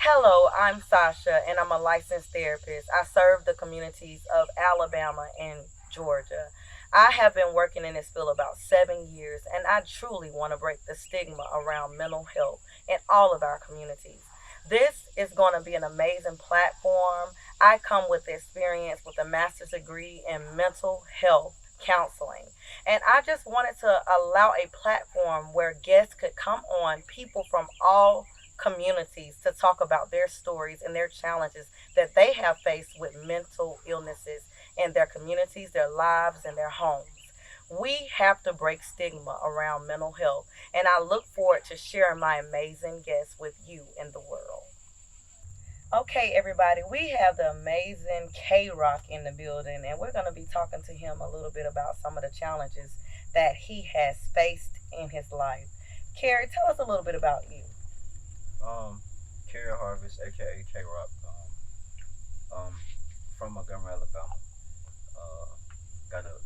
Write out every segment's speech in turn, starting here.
Hello, I'm Sasha, and I'm a licensed therapist. I serve the communities of Alabama and Georgia. I have been working in this field about 7 years, and I truly want to break the stigma around mental health in all of our communities. This is going to be an amazing platform. I come with experience with a master's degree in mental health counseling. And I just wanted to allow a platform where guests could come on, people from all communities, to talk about their stories and their challenges that they have faced with mental illnesses in their communities, their lives, and their homes. We have to break stigma around mental health, and I look forward to sharing my amazing guests with you in the world. Okay, everybody, we have the amazing K Rock in the building, and we're going to be talking to him a little bit about some of the challenges that he has faced in his life. Kerry, tell us a little bit about you. Um, Kerry Harvis, aka K Rock, um, from Montgomery, Alabama. Uh, got a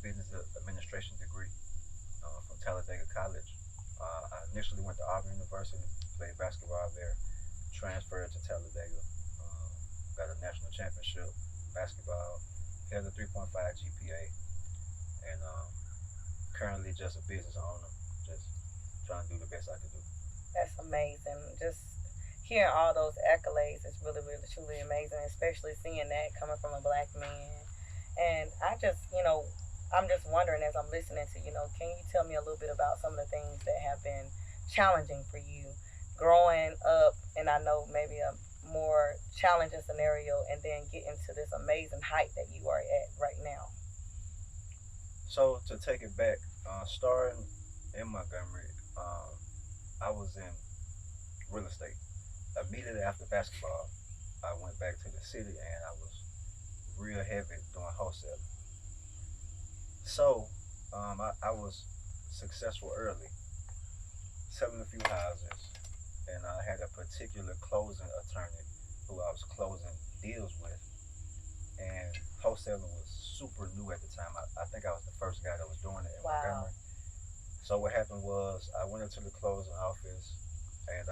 business administration degree from Talladega College. I initially went to Auburn University, played basketball there, transferred to Talladega, uh, got a national championship basketball, had a 3.5 GPA, and currently just a business owner, just trying to do the best I can do. That's amazing. Just hearing all those accolades is really, really, truly amazing, especially seeing that coming from a black man. And I'm just wondering as I'm listening to, can you tell me a little bit about some of the things that have been challenging for you growing up? And I know maybe a more challenging scenario, and then getting to this amazing height that you are at right now. So to take it back, starting in Montgomery, I was in real estate. Immediately after basketball, I went back to the city and I was real heavy doing wholesaling. So I was successful early, selling a few houses, and I had a particular closing attorney who I was closing deals with, and wholesaling was super new at the time. I think I was the first guy that was doing it in Wow. Montgomery. So what happened was I went into the closing office, and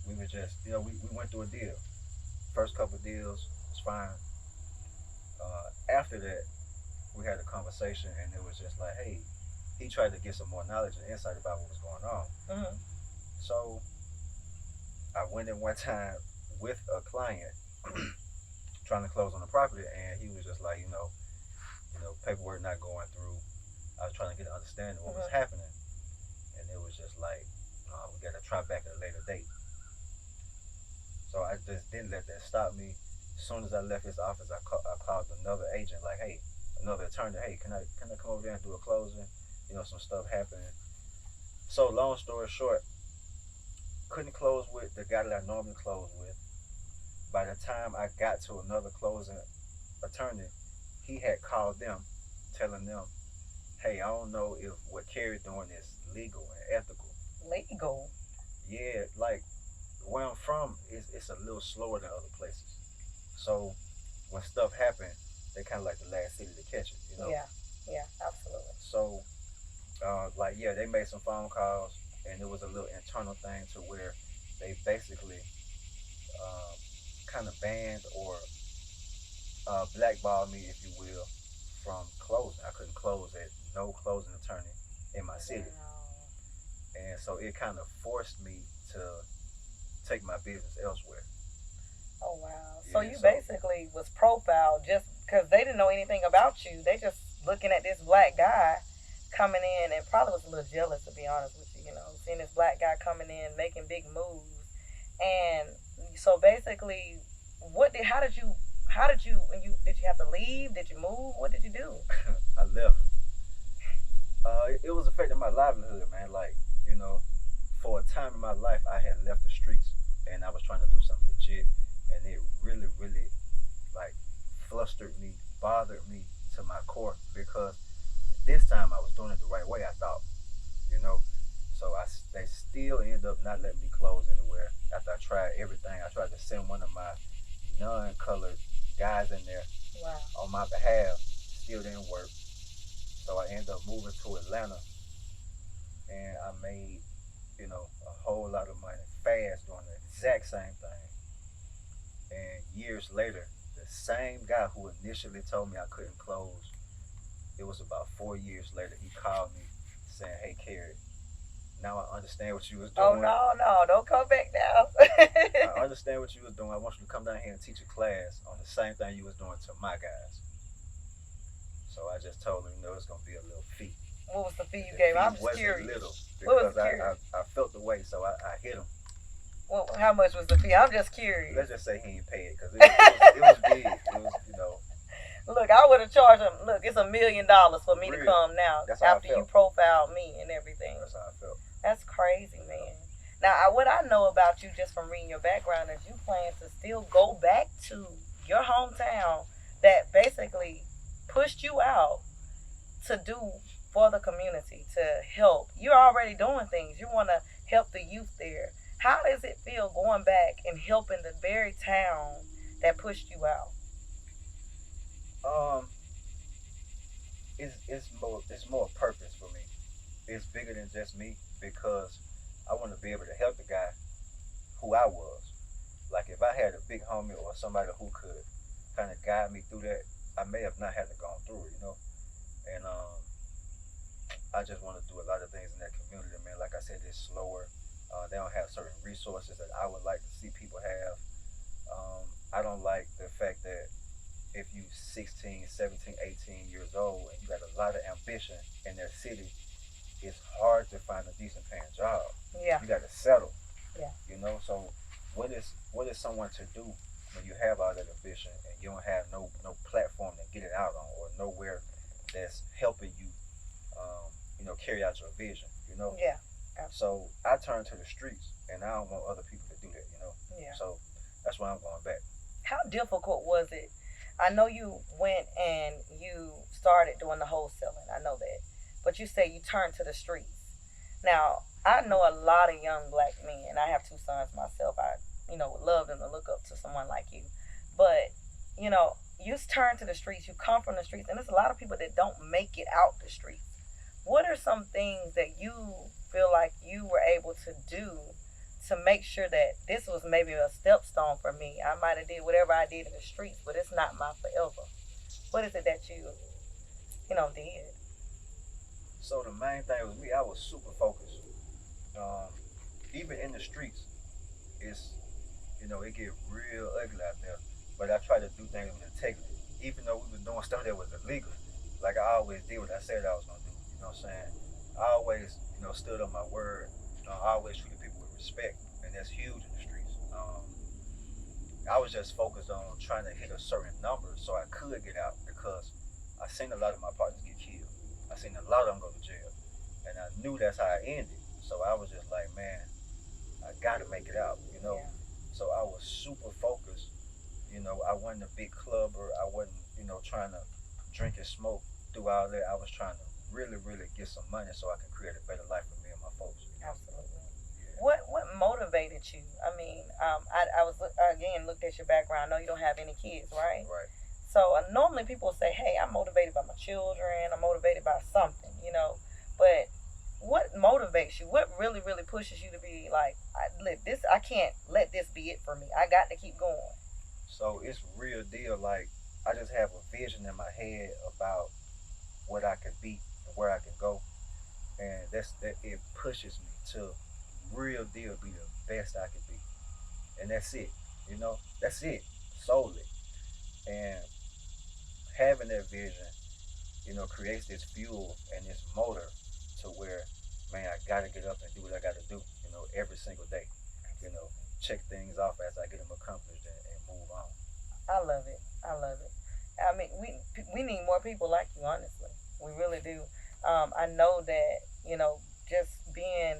we were just, we went through a deal. First couple of deals was fine. After that, we had a conversation, and it was just like, hey, he tried to get some more knowledge and insight about what was going on. Hmm. So I went in one time with a client trying to close on the property, and he was just like, paperwork not going through. I was trying to get an understanding of what was Hmm. happening, and it was just like, we got to try back at a later date. So I just didn't let that stop me. As soon as I left his office, I called another agent, like, hey, another attorney, hey, can I come over there and do a closing? Some stuff happening. So long story short, couldn't close with the guy that I normally close with. By the time I got to another closing attorney, he had called them, telling them, hey, I don't know if what Kerry doing is legal and ethical. Legal. Yeah, like where I'm from, it's a little slower than other places. So when stuff happen, they kind of like the last city to catch it. Yeah. Yeah, absolutely. So like yeah, they made some phone calls, and it was a little internal thing to where they basically um, kind of banned or blackballed me, if you will, from closing. I couldn't close at no closing attorney in my city, Wow. and so it kind of forced me to take my business elsewhere. Oh wow. So Yeah, you so basically was profiled just because they didn't know anything about you. They just looking at this black guy coming in, and probably was a little jealous, to be honest with you. Seeing this black guy coming in making big moves, and so basically, when you did you have to leave? Did you move? What did you do? I left. It was affecting my livelihood, man. Like you know, for a time in my life, I had left the streets and I was trying to do something legit, and it really, really like flustered me, bothered me to my core because this time I was doing it the right way. I thought, you know. So they still end up not letting me close anywhere after I tried everything. I tried to send one of my non-colored guys in there Wow. on my behalf. Still didn't work. So I ended up moving to Atlanta, and I made a whole lot of money fast doing it. exact same thing. And years later, the same guy who initially told me I couldn't close, it was about 4 years later, he called me saying, "Hey, Kerry, now I understand what you was Oh doing. no, no, don't come back now. I understand what you was doing. I want you to come down here and teach a class on the same thing you was doing to my guys." So I just told him, it's gonna be a little fee. What was the fee you The gave? fee I'm just wasn't curious. little What was because the curious? I felt the way, so I hit him. Well, how much was the fee? I'm just curious. Let's just say he ain't paid because it was big. It was, Look, I would have charged him. Look, it's $1 million for me to real. come now That's how I after you felt. profiled me and everything. That's how I felt. That's crazy, man. Now, what I know about you just from reading your background is you plan to still go back to your hometown that basically pushed you out to do for the community, to help. You're already doing things. You want to help the youth there. How does it feel going back and helping the very town that pushed you out? Um, it's more purpose for me. It's bigger than just me because I want to be able to help the guy who I was. Like if I had a big homie or somebody who could kind of guide me through that, I may have not had to go through. And I just want to do a lot of things in that community, man. Like I said, it's slower. They don't have certain resources that I would like to see people have. I don't like the fact that if you 16, 17, 18 years old and you got a lot of ambition in their city, it's hard to find a decent paying job. Yeah, You got to settle, yeah, So what is someone to do when you have all that ambition and you don't have no platform to get it out on or nowhere that's helping you, carry out your vision. yeah, So I turn to the streets, and I don't want other people to do that. yeah. So that's why I'm going back. How difficult was it? I know you went and you started doing the wholesaling. I know that. But you say you turned to the streets. Now, I know a lot of young black men. I have two sons myself. I would love them to look up to someone like you. But, you turn to the streets, you come from the streets, and there's a lot of people that don't make it out the streets. What are some things that you feel like you were able to do to make sure that this was maybe a stepstone for me? I might have did whatever I did in the streets, but it's not my forever. What is it that did? So the main thing with me, I was super focused. Um, Even in the streets, it's it get real ugly out there. But I try to do things with integrity, even though we was doing stuff that was illegal. Like I always did what I said I was gonna do. You know what I'm saying? I always stood on my word. I always treated people with respect, and that's huge in the streets. I was just focused on trying to hit a certain number so I could get out because I seen a lot of my partners get killed. I seen a lot of them go to jail, and I knew that's how I ended. So I was just like, man, I got to make it out. Yeah, So I was super focused. I wasn't a big clubber. I wasn't, trying to drink and smoke through all that. I was trying to really, really get some money so I could create a better life for me and my folks. absolutely. Yeah, What motivated you? I mean, I was again looked at your background. I know you don't have any kids, right? right. So normally people say, "Hey, I'm motivated by my children. I'm motivated by something." But what motivates you? What really, really pushes you to be like, I can't let this be it for me. I got to keep going." So it's real deal. Like I just have a vision in my head about what I could be and where I can go, and that it pushes me to real deal be the best I could be, and that's it. That's it solely. And having that vision, creates this fuel and this motor to where, man, I gotta get up and do what I gotta do, every single day. You know, check things off as I get them accomplished and move on. I love it. I love it. I mean, we need more people like you. Honestly, we really do. I know that just being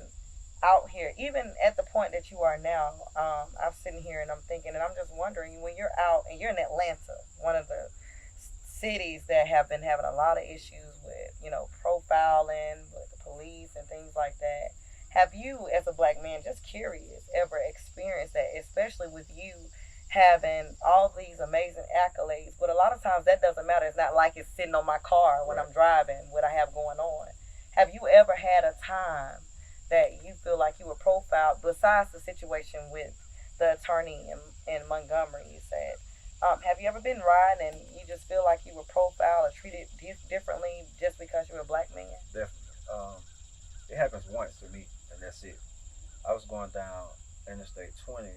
out here, even at the point that you are now. I'm sitting here and I'm thinking, and I'm just wondering when you're out and you're in Atlanta, one of the cities that have been having a lot of issues with profiling with the police and things like that. Have you, as a black man, just curious, ever experienced that, especially with you having all these amazing accolades? But a lot of times that doesn't matter. It's not like it's sitting on my car when Right. I'm driving, what I have going on. Have you ever had a time that you feel like you were profiled besides the situation with the attorney in Montgomery. You said. Have you ever been riding and you just feel like you were profiled or treated differently just because you're a black man? Definitely. It happens once to me, and that's it. I was going down Interstate 20, and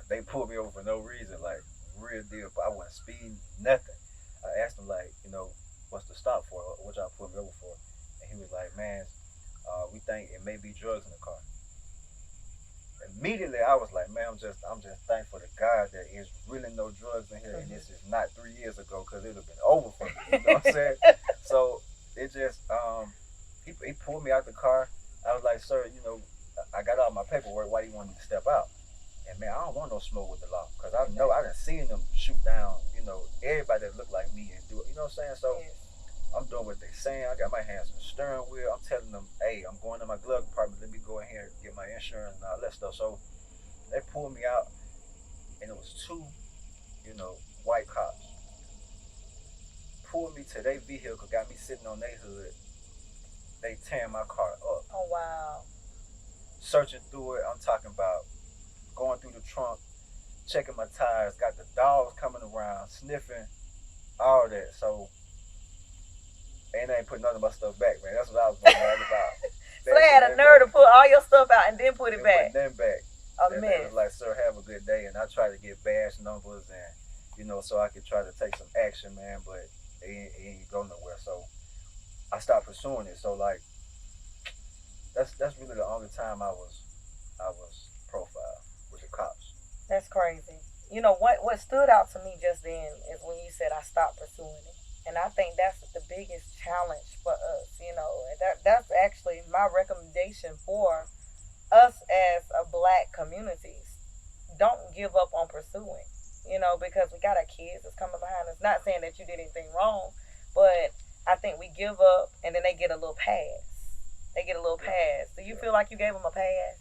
they pulled me over for no reason, like real deal. But I wasn't speeding, nothing. I asked him like, what's the stop for? What y'all pulled me over for? And he was like, man, we think it may be drugs in the car. Immediately, I was like, man, I'm just thankful to God that there's really no drugs in here, and this is not 3 years ago, because it would have been over for me. You know what I'm saying? So it just, he pulled me out the car. I was like, sir, I got all my paperwork. Why do you want me to step out? And man, I don't want no smoke with the law, because I know I done seen them shoot down, everybody that look like me and do it. You know what I'm saying? So Yes. I'm doing what they saying. I got my hands on the steering wheel. I'm telling them, hey, I'm going to my glove compartment. Let me go in here and get my insurance and all that stuff. So they pulled me out, and it was two, white cops. Pulled me to their vehicle, got me sitting on their hood. They tearing my car up, Oh wow. searching through it. I'm talking about going through the trunk, checking my tires, got the dogs coming around, sniffing, all that. So, and they ain't putting none of my stuff back, man. That's what I was mad about. So they had a nerve to put all your stuff out and then put it back. Put them back. A And they mess. was like, sir, have a good day. And I tried to get badge numbers and, so I could try to take some action, man, but it ain't go nowhere. So I stopped pursuing it. So like, that's really the only time I was profiled with the cops. That's crazy. You know what stood out to me just then is when you said I stopped pursuing it. And I think that's the biggest challenge for us, and that's actually my recommendation for us as a black communities. Don't give up on pursuing, because we got our kids that's coming behind us. Not saying that you did anything wrong, but I think we give up and then they get a little pass. They get a little Yeah, pass. Do you yeah. feel like you gave them a pass?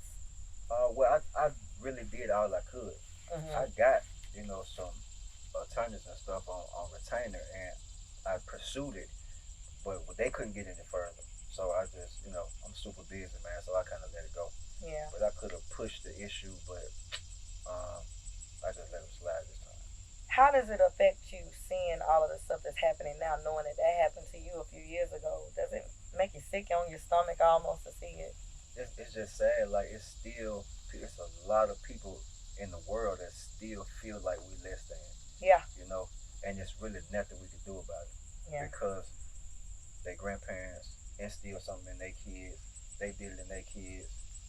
Well, I really did all I could. Mm-hmm. I got, some attorneys and stuff on retainer, and I pursued it, but they couldn't get any further. So I just, I'm super busy, man, so I kind of let it go. Yeah. But I could have pushed the issue, but um, I just let it slide this time. How does it affect you seeing all of the stuff that's happening now, knowing that happened to you a few years ago? Does it make you sick on your stomach almost to see it? It's just sad. Like, it's a lot of people in the world that still feel like we less than, Yeah. and it's really nothing we can do about it, Yeah. because their grandparents instilled something in their kids, they did it in their kids,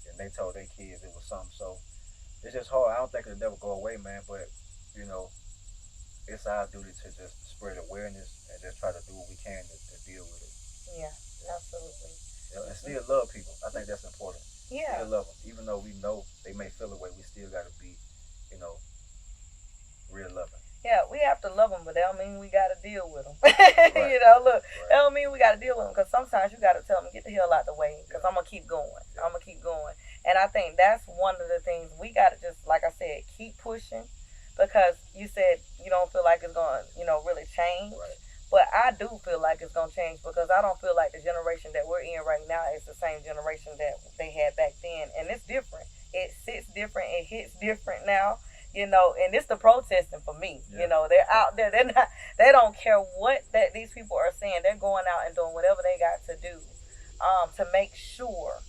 and they told their kids it was something. So it's just hard. I don't think it'll never go away, man. But you know, it's our duty to just spread awareness and just try to do what we can to deal with it. Yeah. Yeah. Absolutely. And still love people. I think that's important. Yeah. Still love them, even though we know they may feel away. We still got to be, you know, real loving. Yeah, we have to love them, but that don't mean we got to deal with them. Right. Look, Right. that don't mean we got to deal with them, because sometimes you got to tell them, get the hell out the way, because Yeah. I'm going to keep going. Yeah. I'm going to keep going. And I think that's one of the things we got to just, like I said, keep pushing, because you said you don't feel like it's going to, really change. Right. But I do feel like it's going to change, because I don't feel like the generation that we're in right now is the same generation that they had back then. And it's different. It sits different. It hits different now. And it's the protesting for me. Yeah. They're out there. They don't care what that these people are saying. They're going out and doing whatever they got to do, to make sure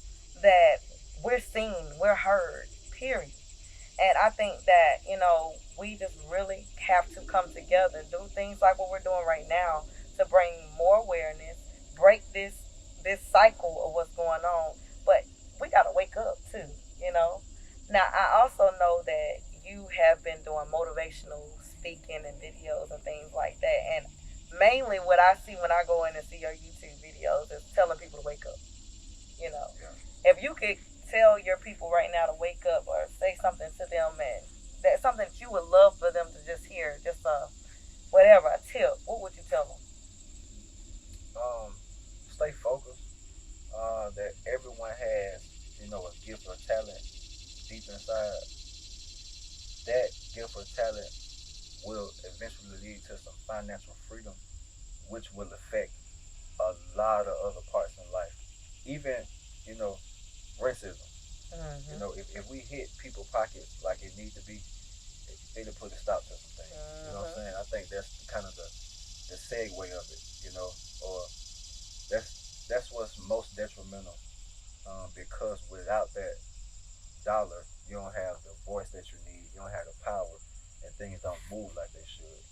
that we're seen, we're heard, period. And I think that, we just really have to come together, do things like what we're doing right now to bring more awareness, break this cycle of what's going on. But we gotta wake up too, you know. Now I also know that you have been doing motivational speaking and videos and things like that. And mainly what I see when I go in and see your YouTube videos is telling people to wake up. You know. Yeah. If you could tell your people right now to wake up or say something to them, and that's something that you would love for them to just hear, just whatever, a tip, what would you tell them? Um, Stay focused. That everyone has, a gift or talent deep inside. That gift or talent will eventually lead to some financial freedom, which will affect a lot of other parts in life. Even, you know, racism. You Mhm. know, if we hit people pockets like it need to be, it'll put a stop to some things. You know what I'm Mhm. saying? I think that's kind of the segue of it. You know, or that's what's most detrimental. Because without that dollar, you don't have the voice that you need. You don't have the power, and things don't move like they should.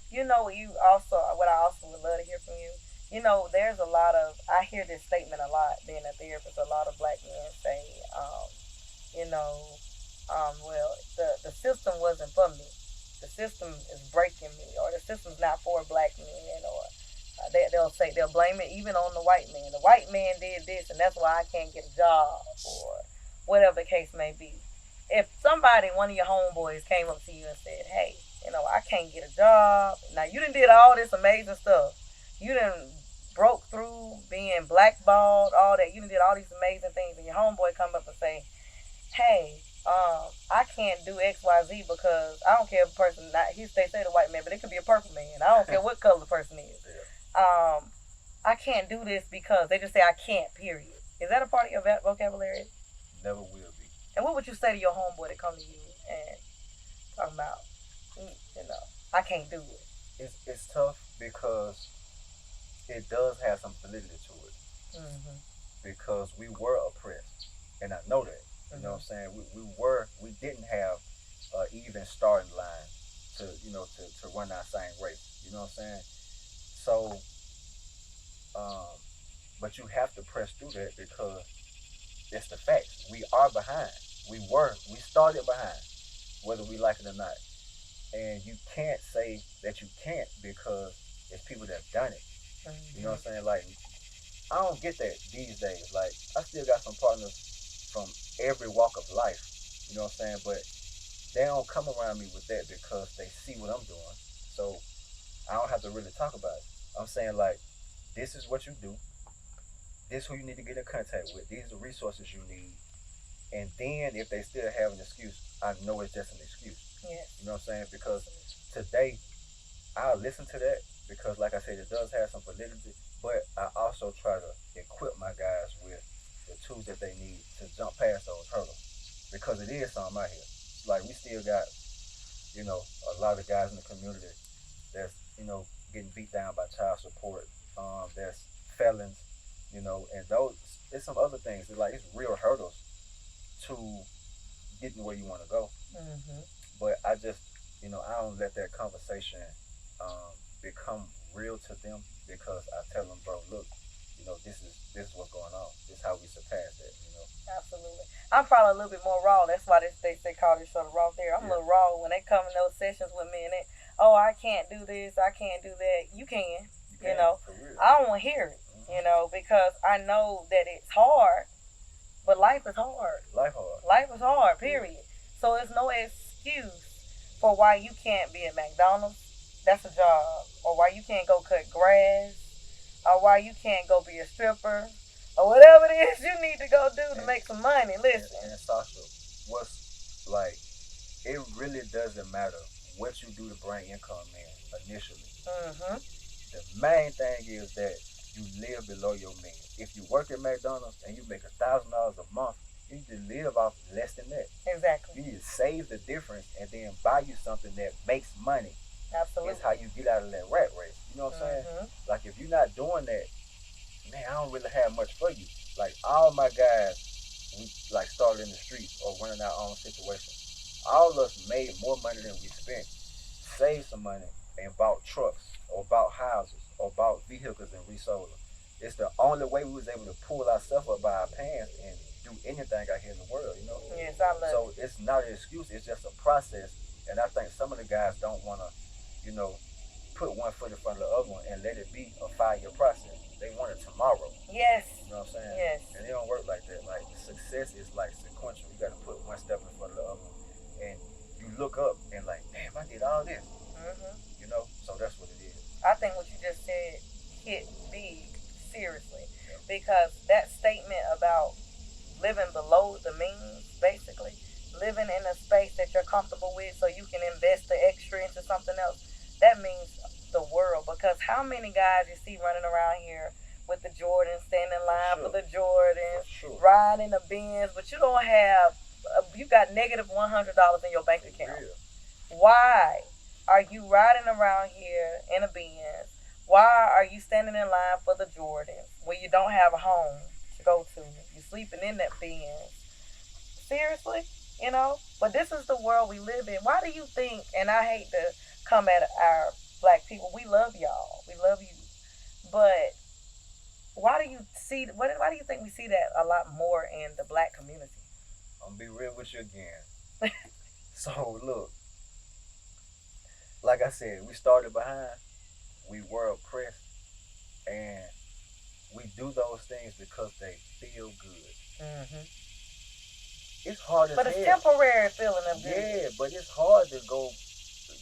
You know, you also what I also would love to hear from you. You know, there's a lot of I hear this statement a lot. Being a therapist, a lot of black men say, you know, well, the system wasn't for me. The system is breaking me, or the system's not for black men, or they'll say they'll blame it even on the white man. The white man did this, and that's why I can't get a job, or whatever the case may be. If somebody, one of your homeboys, came up to you and said, "Hey, I can't get a job." Now you done did all this amazing stuff. You done broke through being blackballed, all that. You done did all these amazing things, and your homeboy come up and say, "Hey, I can't do X, Y, Z because I don't care if a person not they say the white man, but it could be a purple man. I don't care what color the person is. Yeah. I can't do this because they just say I can't. Period. Is that a part of your vocabulary? Never will be. And what would you say to your homeboy that come to you and talking about, you know, I can't do it? It's tough because it does have some validity to it Mm-hmm. because we were oppressed, and I know that. You know what I'm Mm-hmm. saying? We didn't have even starting line to run our same race. You know what I'm saying? So, um, but you have to press through that because it's the facts. We are behind. We started behind, whether we like it or not. And you can't say that you can't because it's people that have done it. You know what I'm Mm-hmm. saying? Like, I don't get that these days. Like, I still got some partners from every walk of life. You know what I'm saying? But they don't come around me with that because they see what I'm doing. So I don't have to really talk about it. I'm saying, like, this is what you do. This is who you need to get in contact with. These are the resources you need. And then if they still have an excuse, I know it's just an excuse. Yes. You know what I'm saying? Because today I'll listen to that because, like I said, it does have some validity. But I also try to equip my guys with the tools that they need to jump past those hurdles because it is something out here. Like we still got, a lot of guys in the community that's getting beat down by child support. There's felons, and those. There's some other things. It's real hurdles to getting where you want to go. Mm-hmm. But I just, I don't let that conversation become real to them because I tell them, bro, look, this is what's going on. This is how we surpass that. Absolutely. I'm probably a little bit more raw. That's why they call this show the raw there. I'm a Yeah, little raw when they come in those sessions with me and they, oh, I can't do this, I can't do that. You can, you you can know. for real. I don't want to hear it, Hmm. because I know that it's hard, but life is hard. Life hard. Life is hard, Yeah. period. So there's no excuse for why you can't be at McDonald's. That's a job. Or why you can't go cut grass. Or why you can't go be a stripper. Or whatever it is you need to go do to And make some money. Listen. and Sasha, what's like it really doesn't matter what you do to bring income in initially. Mm-hmm. The main thing is that you live below your means. If you work at McDonald's and you make $1,000 a month, you need to live off less than that. Exactly. You need to save the difference and then buy you something that makes money. It's Absolutely. how you get out of that rat race. You know what I'm saying? Mm-hmm. Like if you're not doing that, man, I don't really have much for you. Like all my guys, we like started in the streets or running our own situation. All of us made more money than we spent, saved some money, and bought trucks or bought houses or bought vehicles and resold them. It's the only way we was able to pull ourselves up by our pants and do anything out here in the world. Yes, I love So it. it's not an excuse. It's just a process. And I think some of the guys don't want to, you know, put one foot in front of the other one and let it be a 5 year process. They want it tomorrow. Yes. You know what I'm saying? Yes. And it don't work like that. Like success is like sequential. You got to put one step in front of the other one, and you look up and like, damn, I did all this. Mm-hmm. So that's what it is. I think what you just said hit big, seriously, Yeah. because that statement about living below the means, basically, living in a space that you're comfortable with so you can invest the extra into something else, that means the world. Because how many guys you see running around here with the Jordans, stand in For line for sure. the For Jordans, sure. ride in the Benz, but you don't have, you got negative $100 in your bank For account. real. Why are you riding around here in a Benz? Why are you standing in line for the Jordans when you don't have a home to go to? You're sleeping in that Benz. Seriously? You know? But this is the world we live in. Why do you think, and I hate to come at our black people, we love y'all. We love you. But why do you see, why do you think we see that a lot more in the black community? I'm gonna be real with you again. So look, like I said, we started behind. We were oppressed, and we do those things because they feel good. Hmm. It's hard as But it's hell. temporary feeling of good. Yeah, but it's hard to go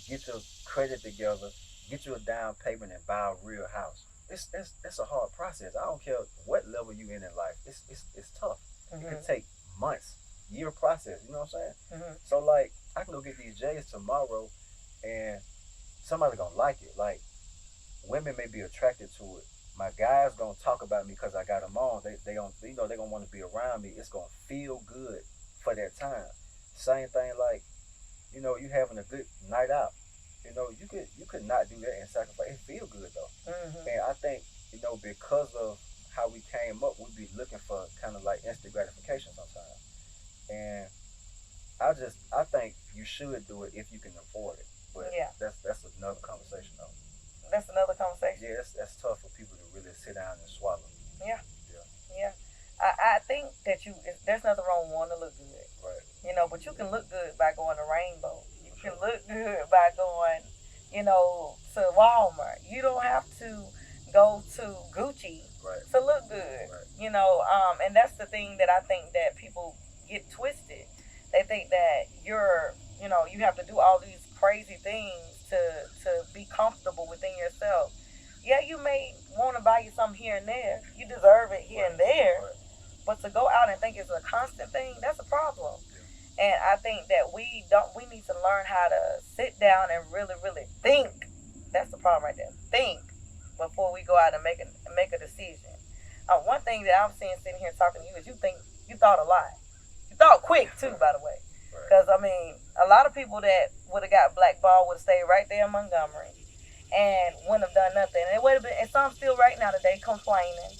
get your credit together, get you a down payment, and buy a real house. That's a hard process. I don't care what level you in life. It's tough. It Hmm. could take months, year process. You know what I'm saying? Hmm. So like, I can go get these J's tomorrow, and somebody gonna like it. Like, women may be attracted to it. My guys gonna talk about me because I got them on. They gonna, they gonna want to be around me. It's gonna feel good for that time. Same thing like, you having a good night out. You could not do that and sacrifice. It feel good though. Hmm. And I think, because of how we came up, we be looking for kind of like instant gratification sometimes. And I think you should do it if you can afford it. But Yeah, that's another conversation though. that's another conversation. Yeah, that's tough for people to really sit down and swallow. Yeah, Yeah, yeah. I think that there's nothing wrong with wanting to look good, right. but you can look good by going to Rainbow. You For can sure. look good by going, to Walmart. You don't have to go to Gucci Right. to look good, Right. and that's the thing that I think that people get twisted. They think that you have to do all these crazy things to be comfortable within yourself. Yeah, you may want to buy you something here and there. You deserve it here and there. Right. But to go out and think it's a constant thing, that's a problem. Yeah. And I think that we need to learn how to sit down and really, really think. That's the problem right there. Think before we go out and make a decision. One thing that I'm seeing sitting here talking to you is you thought a lot. You thought quick too, by the way. Right. Because I mean, a lot of people that would have got blackballed would have stayed right there in Montgomery and wouldn't have done nothing. And it would have been, and some still right now today complaining.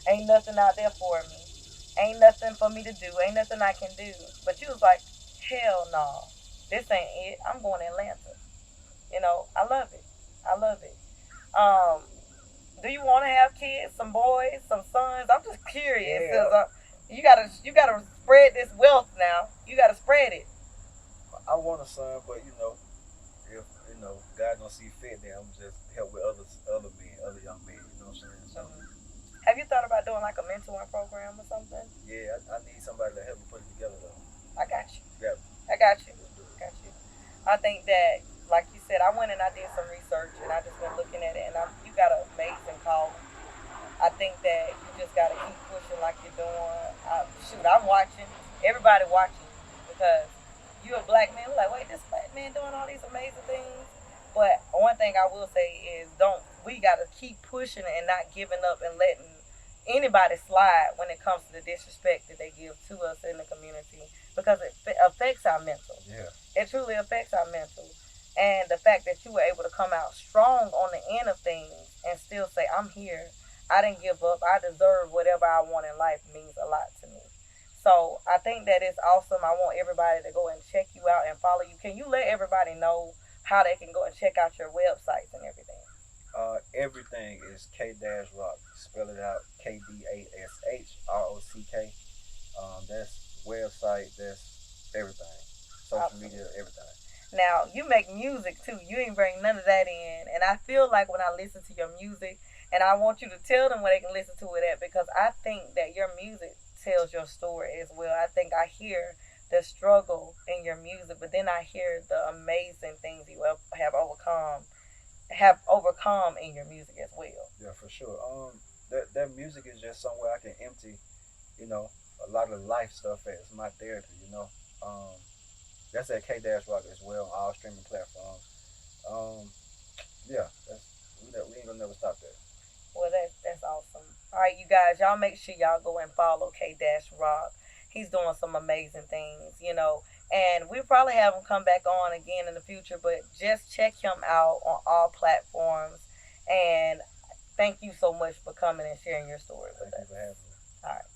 Ain't nothing out there for me. Ain't nothing for me to do. Ain't nothing I can do. But you was like, hell no, this ain't it. I'm going to Atlanta. I love it. I love it. Um, do you want to have kids? Some boys, some sons? I'm just curious. Yeah. 'Cause, you gotta spread this wealth now. You gotta spread it. I want a son, but if God don't see fit, then I'm just help with other men, other young men. You know what I'm saying? So Mhm. Have you thought about doing like a mentoring program or something? yeah, I need somebody to help me put it together though. I got you. Yeah, I got you. let's do it. Got you. I think that, like you said, I went and I did some research and I just been looking at it, and you got an amazing calling. I think that you just got to keep pushing like you're doing. Shoot, I'm watching. Everybody watching because you're a black man. We're like, wait, this black man doing all these amazing things. But one thing I will say is, don't we got to keep pushing and not giving up and letting anybody slide when it comes to the disrespect that they give to us in the community because it affects our mental. Yeah. It truly affects our mental. And the fact that you were able to come out strong on the end of things and still say, I'm here. I didn't give up. I deserve whatever I want in life means a lot to me. So I think that it's awesome. I want everybody to go and check you out and follow you. Can you let everybody know how they can go and check out your websites and everything? Everything is K-Rock. Spell it out, KDASHROCK. That's website. That's everything. Social Awesome. media, everything. Now you make music too. You ain't bring none of that in, and I feel like when I listen to your music, and I want you to tell them where they can listen to it at because I think that your music tells your story as well. I think I hear the struggle in your music, but then I hear the amazing things you have overcome in your music as well. Yeah, for sure. That music is just somewhere I can empty, you know, a lot of life stuff at. It's my therapy, you know. Um, that's at K-Rock as well on all streaming platforms. Um, yeah, we ain't gonna never stop that. Well, that's awesome. All right, you guys, y'all make sure y'all go and follow K Dash Rock. He's doing some amazing things, you know. And we probably have him come back on again in the future, but just check him out on all platforms. And thank you so much for coming and sharing your story with Thank you us. for having me. All right.